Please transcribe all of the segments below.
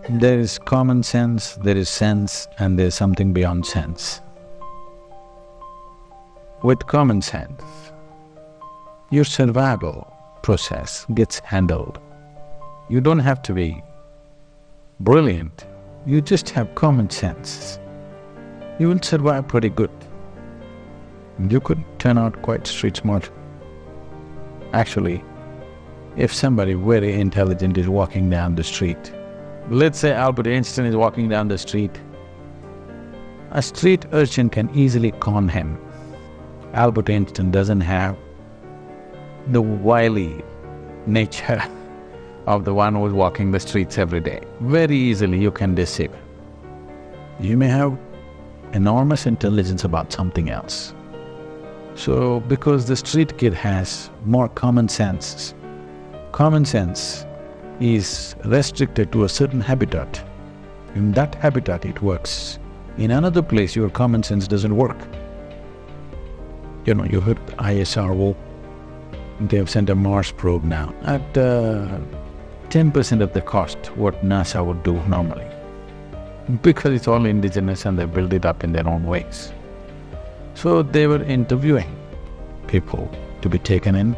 There is common sense, there is sense, and there is something beyond sense. With common sense, your survival process gets handled. You don't have to be brilliant, you just have common sense. You will survive pretty good. You could turn out quite street smart. Actually, if somebody very intelligent is walking down the street, let's say Albert Einstein is walking down the street, a street urchin can easily con him. Albert Einstein doesn't have the wily nature of the one who's walking the streets every day. Very easily you can deceive. You may have enormous intelligence about something else. So, because the street kid has more common sense is restricted to a certain habitat. In that habitat it works. In another place your common sense doesn't work. You know, you heard ISRO, they have sent a Mars probe now at 10% of the cost what NASA would do normally. Because it's all indigenous and they build it up in their own ways. So they were interviewing people to be taken in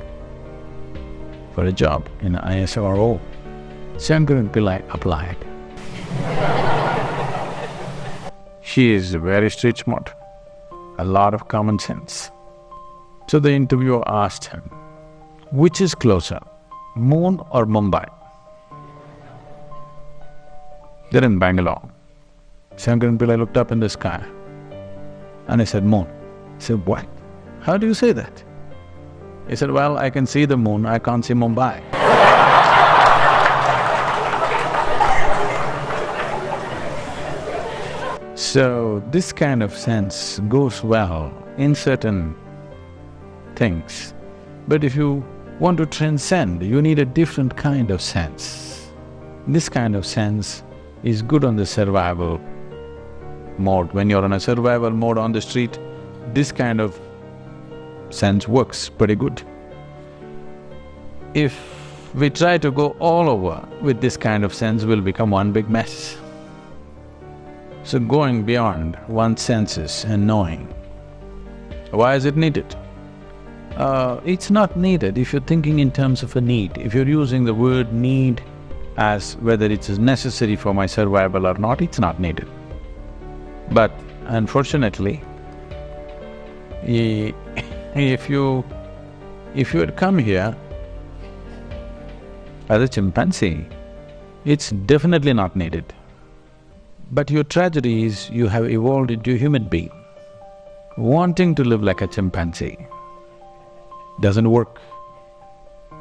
for a job in ISRO. Sadhguru Pillai applied. She is very street smart, a lot of common sense. So the interviewer asked him, which is closer, Moon or Mumbai? They're in Bangalore. Sadhguru Pillai looked up in the sky and he said, Moon. He said, what? How do you say that? He said, well, I can see the moon, I can't see Mumbai. So, this kind of sense goes well in certain things. But if you want to transcend, you need a different kind of sense. This kind of sense is good on the survival mode. When you're on a survival mode on the street, this kind of sense works pretty good. If we try to go all over with this kind of sense, we'll become one big mess. So going beyond one's senses and knowing, why is it needed? It's not needed if you're thinking in terms of a need. If you're using the word need as whether it is necessary for my survival or not, it's not needed. But unfortunately, if you had come here as a chimpanzee, it's definitely not needed. But your tragedy is you have evolved into a human being. Wanting to live like a chimpanzee doesn't work.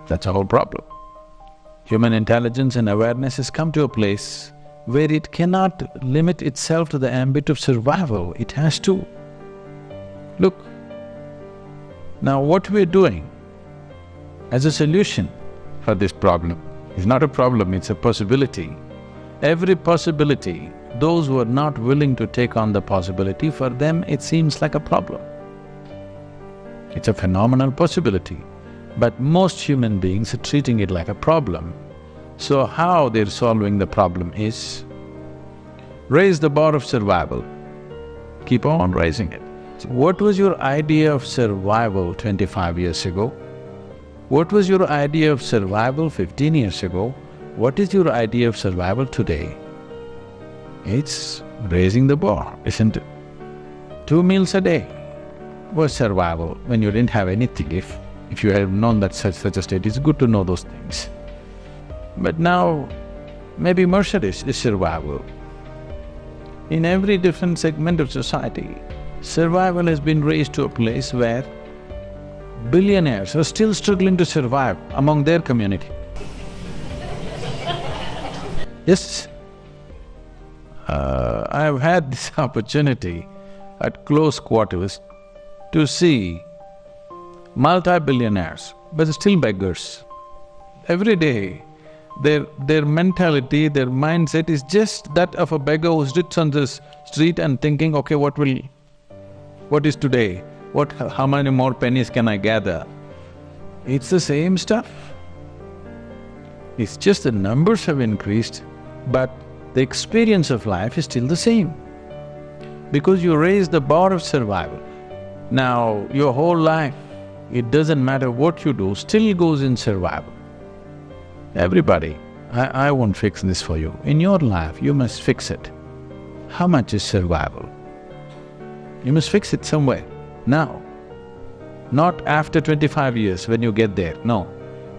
That's a whole problem. Human intelligence and awareness has come to a place where it cannot limit itself to the ambit of survival, it has to. Look, now what we're doing as a solution for this problem is not a problem, it's a possibility. Every possibility, those who are not willing to take on the possibility, for them it seems like a problem. It's a phenomenal possibility, but most human beings are treating it like a problem. So how they're solving the problem is, raise the bar of survival, keep on raising it. So what was your idea of survival 25 years ago? What was your idea of survival 15 years ago? What is your idea of survival today? It's raising the bar, isn't it? 2 meals a day was survival when you didn't have anything. If you had known that such a state, it's good to know those things. But now, maybe Mercedes is survival. In every different segment of society, survival has been raised to a place where billionaires are still struggling to survive among their community. Yes, I've had this opportunity at close quarters to see multi-billionaires, but still beggars. Every day, their mentality, their mindset is just that of a beggar who sits on the street and thinking, okay, what is today? How many more pennies can I gather? It's the same stuff. It's just the numbers have increased, but the experience of life is still the same. Because you raise the bar of survival. Now, your whole life, it doesn't matter what you do, still goes in survival. Everybody, I won't fix this for you. In your life, you must fix it. How much is survival? You must fix it somewhere, now. Not after 25 years when you get there, no.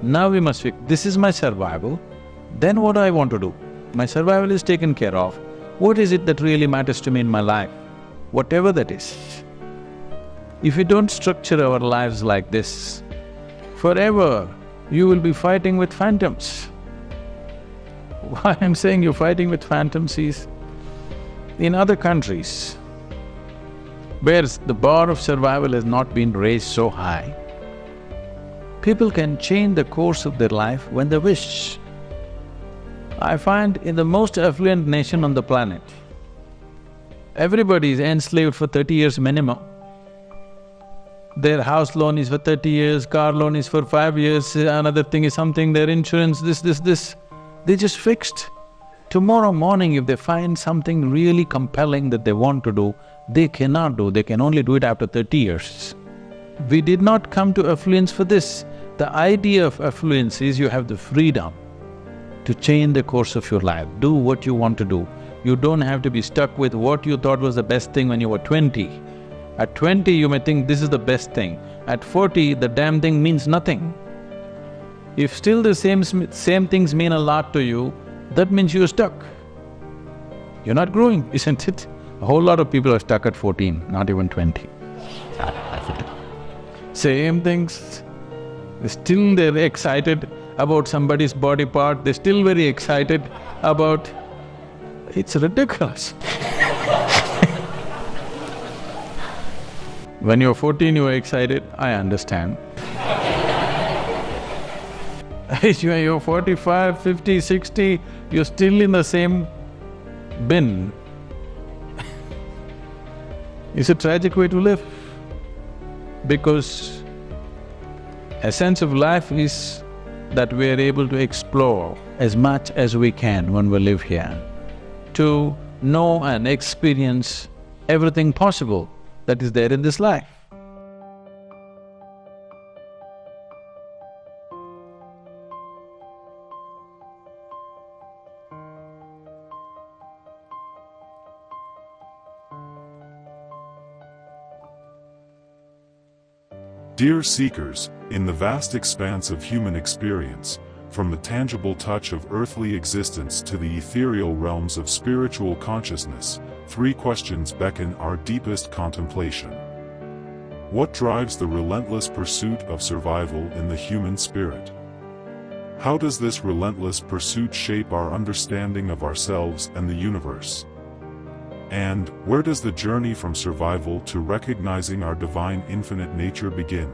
Now we must fix, this is my survival, then what do I want to do? My survival is taken care of. What is it that really matters to me in my life? Whatever that is. If we don't structure our lives like this, forever you will be fighting with phantoms. Why I'm saying you're fighting with phantoms is, in other countries, where the bar of survival has not been raised so high, people can change the course of their life when they wish. I find in the most affluent nation on the planet, everybody is enslaved for 30 years minimum. Their house loan is for 30 years, car loan is for 5 years, another thing is something, their insurance, this. They just fixed. Tomorrow morning if they find something really compelling that they want to do, they cannot do, they can only do it after 30 years. We did not come to affluence for this. The idea of affluence is you have the freedom to change the course of your life, do what you want to do. You don't have to be stuck with what you thought was the best thing when you were 20. At 20 you may think this is the best thing, at 40 the damn thing means nothing. If still the same things mean a lot to you, that means you're stuck. You're not growing, isn't it? A whole lot of people are stuck at 14, not even 20. Same things, still they're excited about somebody's body part, they're still very excited about… It's ridiculous. When you're 14, you were excited, I understand. When you're 45, 50, 60, you're still in the same bin. It's a tragic way to live. Because essence of life is that we are able to explore as much as we can when we live here, to know and experience everything possible that is there in this life. Dear seekers, in the vast expanse of human experience, from the tangible touch of earthly existence to the ethereal realms of spiritual consciousness, 3 questions beckon our deepest contemplation. What drives the relentless pursuit of survival in the human spirit? How does this relentless pursuit shape our understanding of ourselves and the universe? And where does the journey from survival to recognizing our divine infinite nature begin?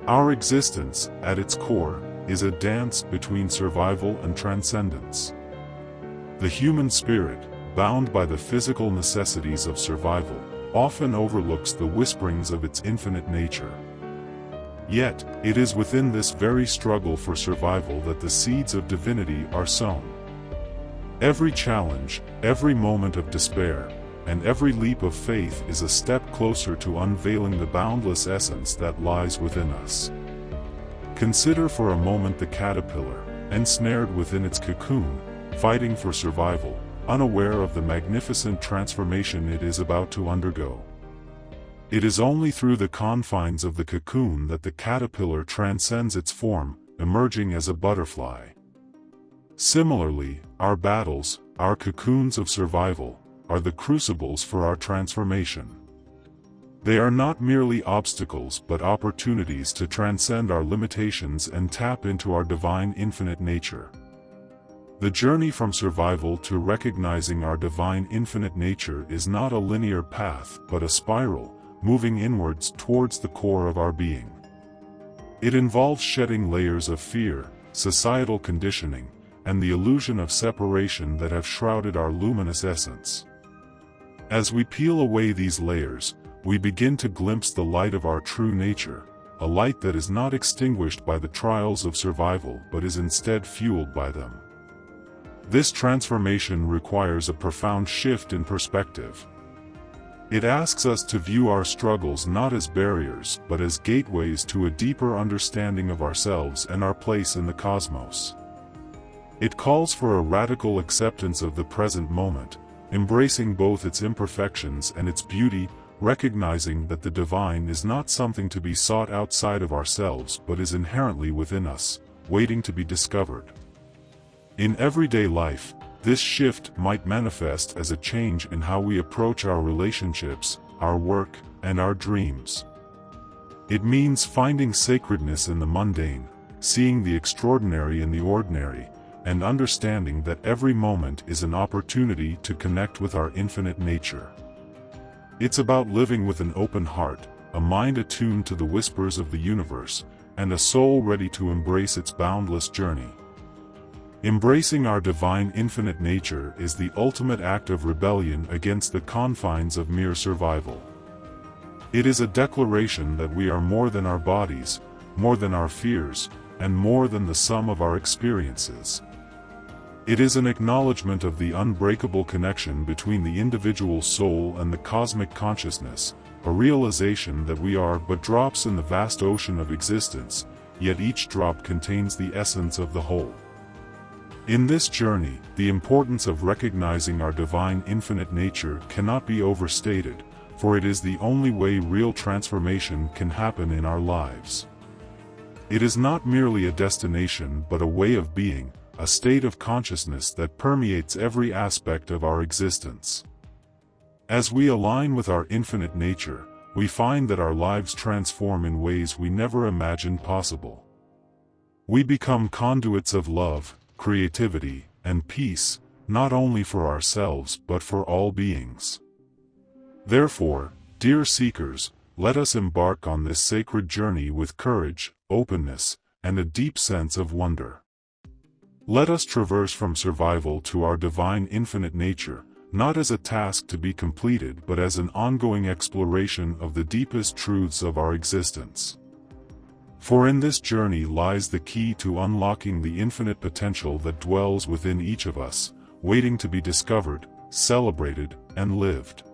Our existence, at its core, is a dance between survival and transcendence. The human spirit, bound by the physical necessities of survival, often overlooks the whisperings of its infinite nature. Yet, it is within this very struggle for survival that the seeds of divinity are sown. Every challenge, every moment of despair, and every leap of faith is a step closer to unveiling the boundless essence that lies within us. Consider for a moment the caterpillar, ensnared within its cocoon, fighting for survival, unaware of the magnificent transformation it is about to undergo. It is only through the confines of the cocoon that the caterpillar transcends its form, emerging as a butterfly. Similarly, our battles, our cocoons of survival, are the crucibles for our transformation. They are not merely obstacles but opportunities to transcend our limitations and tap into our divine infinite nature. The journey from survival to recognizing our divine infinite nature is not a linear path but a spiral, moving inwards towards the core of our being. It involves shedding layers of fear, societal conditioning, and the illusion of separation that have shrouded our luminous essence. As we peel away these layers, we begin to glimpse the light of our true nature, a light that is not extinguished by the trials of survival but is instead fueled by them. This transformation requires a profound shift in perspective. It asks us to view our struggles not as barriers but as gateways to a deeper understanding of ourselves and our place in the cosmos. It calls for a radical acceptance of the present moment, embracing both its imperfections and its beauty, recognizing that the divine is not something to be sought outside of ourselves but is inherently within us, waiting to be discovered. In everyday life, this shift might manifest as a change in how we approach our relationships, our work, and our dreams. It means finding sacredness in the mundane, seeing the extraordinary in the ordinary, and understanding that every moment is an opportunity to connect with our infinite nature. It's about living with an open heart, a mind attuned to the whispers of the universe, and a soul ready to embrace its boundless journey. Embracing our divine infinite nature is the ultimate act of rebellion against the confines of mere survival. It is a declaration that we are more than our bodies, more than our fears, and more than the sum of our experiences. It is an acknowledgement of the unbreakable connection between the individual soul and the cosmic consciousness, a realization that we are but drops in the vast ocean of existence, yet each drop contains the essence of the whole. In this journey, the importance of recognizing our divine infinite nature cannot be overstated, for it is the only way real transformation can happen in our lives. It is not merely a destination but a way of being, a state of consciousness that permeates every aspect of our existence. As we align with our infinite nature, we find that our lives transform in ways we never imagined possible. We become conduits of love, creativity, and peace, not only for ourselves but for all beings. Therefore, dear seekers, let us embark on this sacred journey with courage, openness, and a deep sense of wonder. Let us traverse from survival to our divine infinite nature, not as a task to be completed but as an ongoing exploration of the deepest truths of our existence. For in this journey lies the key to unlocking the infinite potential that dwells within each of us, waiting to be discovered, celebrated, and lived.